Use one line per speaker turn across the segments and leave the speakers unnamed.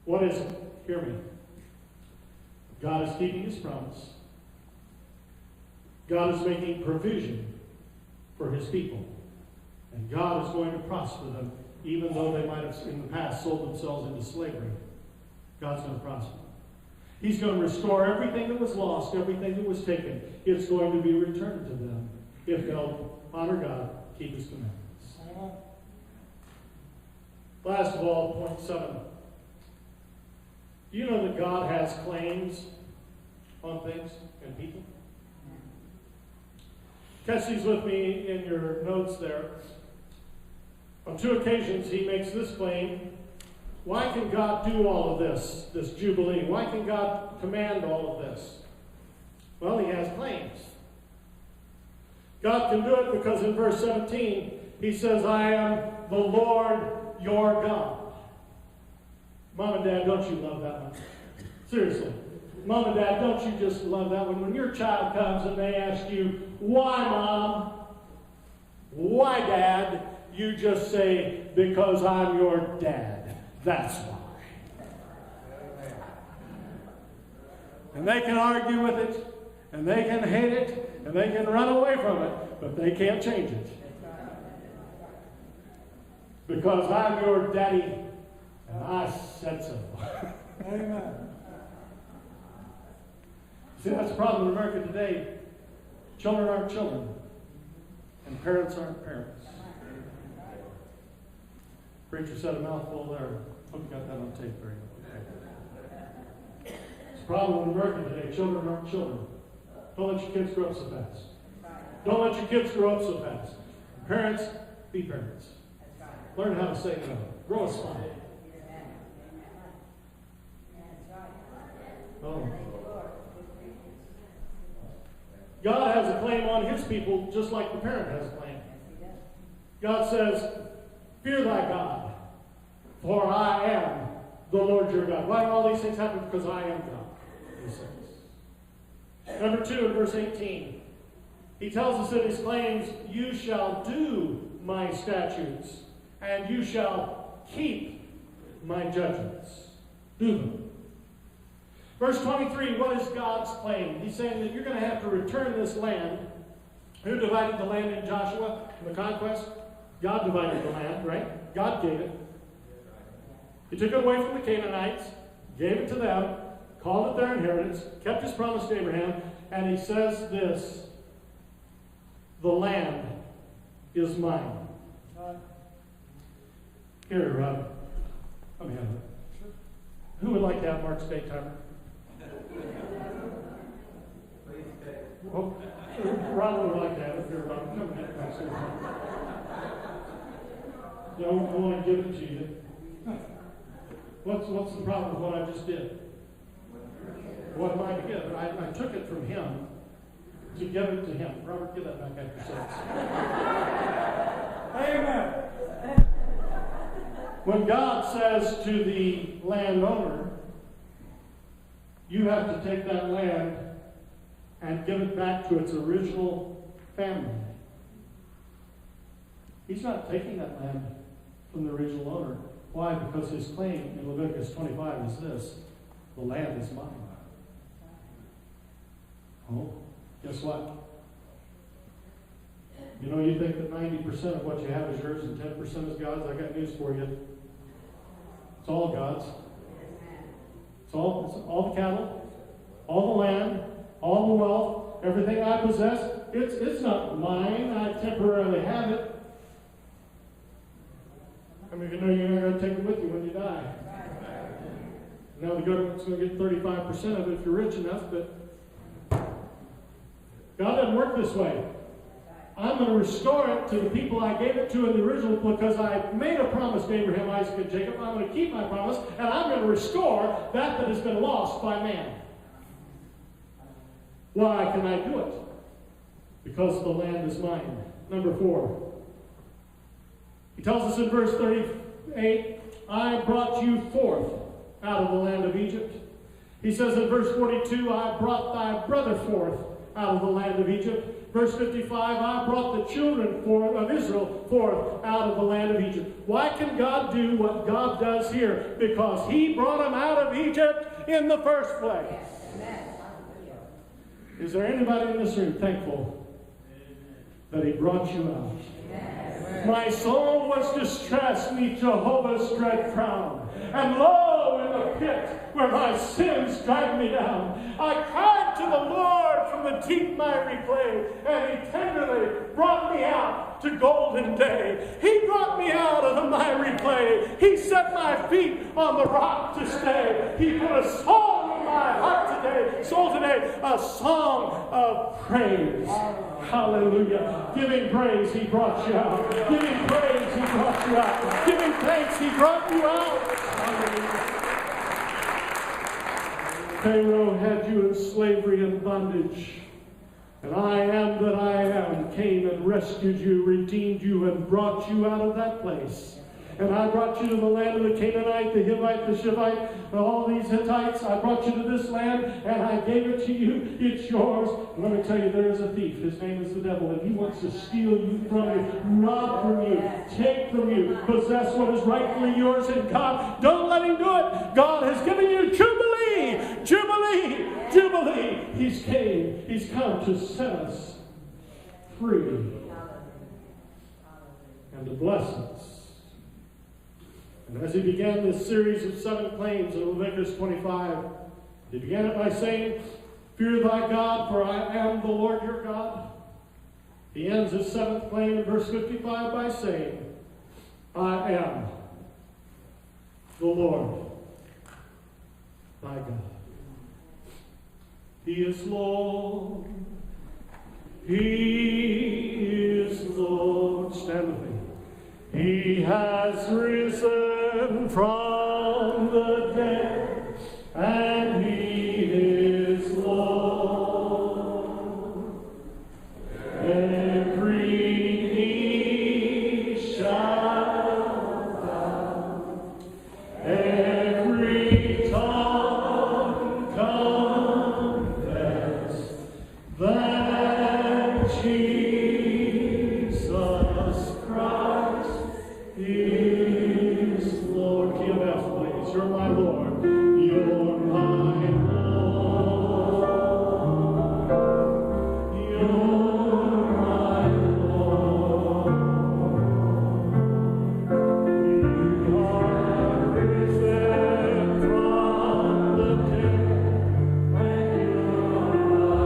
What is it? Hear me. God is keeping His promise. God is making provision for His people. And God is going to prosper them, even though they might have in the past sold themselves into slavery. God's going to prosper them. He's going to restore everything that was lost, everything that was taken. It's going to be returned to them if they'll honor God, keep His commandments. Last of all, point 7. Do you know that God has claims on things and people? Catch these with me in your notes there. On 2 occasions, he makes this claim. Why can God do all of this jubilee? Why can God command all of this? Well, He has claims. God can do it because in verse 17, He says, I am the Lord your God. Mom and Dad, don't you love that one? Seriously. Mom and Dad, don't you just love that one? When your child comes and they ask you, why, Mom? Why, Dad? You just say, because I'm your dad. That's why. And they can argue with it, and they can hate it, and they can run away from it, but they can't change it. Because I'm your daddy, and I said so. Amen. See, that's the problem in America today. Children aren't children, and parents aren't parents. Preacher said a mouthful there. Hope you got that on tape, very well. It's a problem in America today. Children aren't children. Don't let your kids grow up so fast. Don't let your kids grow up so fast. Parents, be parents. Learn how to say no. Grow a spine. Oh. God has a claim on His people just like the parent has a claim. God says, fear thy God, for I am the Lord your God. Why do all these things happen? Because I am God, He says. Number 2, in verse 18, He tells us in His claims, you shall do my statutes, and you shall keep my judgments. Do them. Verse 23, what is God's claim? He's saying that you're going to have to return this land. Who divided the land in Joshua in the conquest? God divided the land, right? God gave it. He took it away from the Canaanites, gave it to them, called it their inheritance, kept His promise to Abraham, and He says this, the land is mine. Here, Rob. Let me have it. Who would like to have Mark's date timer? Oh, Ron would like to have it. Here, Ron. Come here. I want to give it to you. What's the problem with what I just did? What am I to give? I took it from him to give it to him. Robert, give that back after service. Amen. When God says to the landowner, you have to take that land and give it back to its original family, He's not taking that land from the original owner. Why? Because His claim in Leviticus 25 is this, the land is mine. Oh, guess what? You know, you think that 90% of what you have is yours and 10% is God's? I got news for you. It's all God's. It's all the cattle, all the land, all the wealth, everything I possess. It's not mine. I temporarily have it. I mean, you know you're not going to take it with you when you die. Now the government's going to get 35% of it if you're rich enough, but God doesn't work this way. I'm going to restore it to the people I gave it to in the original because I made a promise to Abraham, Isaac, and Jacob. I'm going to keep my promise, and I'm going to restore that has been lost by man. Why can I do it? Because the land is mine. Number 4. He tells us in verse 38, I brought you forth out of the land of Egypt. He says in verse 42, I brought thy brother forth out of the land of Egypt. Verse 55, I brought the children of Israel forth out of the land of Egypt. Why can God do what God does here? Because He brought them out of Egypt in the first place. Is there anybody in this room thankful that He brought you out? My soul was distressed neath Jehovah's dread frown. And lo, in the pit where my sins dragged me down, I cried to the Lord from the deep miry clay, and He tenderly brought me out to golden day. He brought me out of the miry clay. He set my feet on the rock to stay. He put a song in my heart today, soul today, a song of praise. Hallelujah. Give Him praise, He brought you out. Give Him praise, He brought you out. Give Him thanks, He brought you out. Pharaoh had you in slavery and bondage. And I am that I am came and rescued you, redeemed you, and brought you out of that place. And I brought you to the land of the Canaanite, the Hivite, the Shivite, and all these Hittites. I brought you to this land, and I gave it to you. It's yours. And let me tell you, there is a thief. His name is the devil, and he wants to steal you from you, rob from you, take from you, possess what is rightfully yours in God. Don't let him do it. God has given you jubilee, jubilee, jubilee. He's come to set us free and to bless us. And as he began this series of 7 claims in Leviticus 25, he began it by saying, Fear thy God, for I am the Lord your God. He ends his 7th claim in verse 55 by saying, I am the Lord thy God. He is Lord. He is Lord. Stand with me. He has risen from the dead, and He is Lord. Every knee shall bow, every tongue confess that Jesus Christ is Lord. Key of F, please. You're my Lord. You're my Lord. You're my Lord. You are risen from the dead, and you're my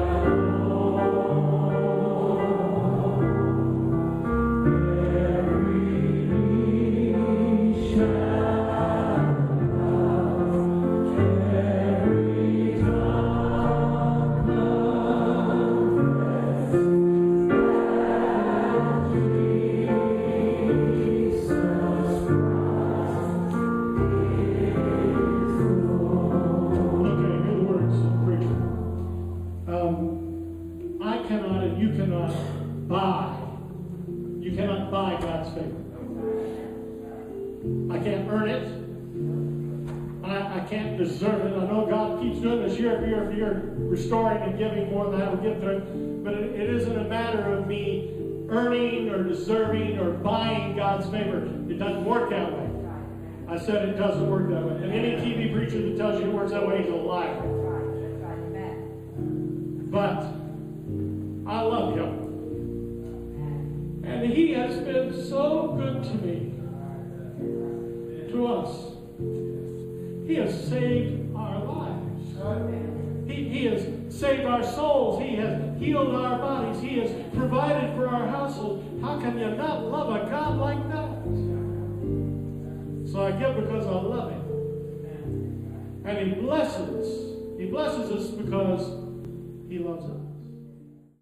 buy God's favor. I can't earn it. I can't deserve it. I know God keeps doing this year after year after year, restoring and giving more than I would give to Him. But it isn't a matter of me earning or deserving or buying God's favor. It doesn't work that way. I said it doesn't work that way. And any TV preacher that tells you it works that way, he's a liar. But I love Him. And He has been so good to me, to us. He has saved our lives. He has saved our souls. He has healed our bodies. He has provided for our household. How can you not love a God like that? So I give because I love Him. And He blesses. He blesses us because He loves us.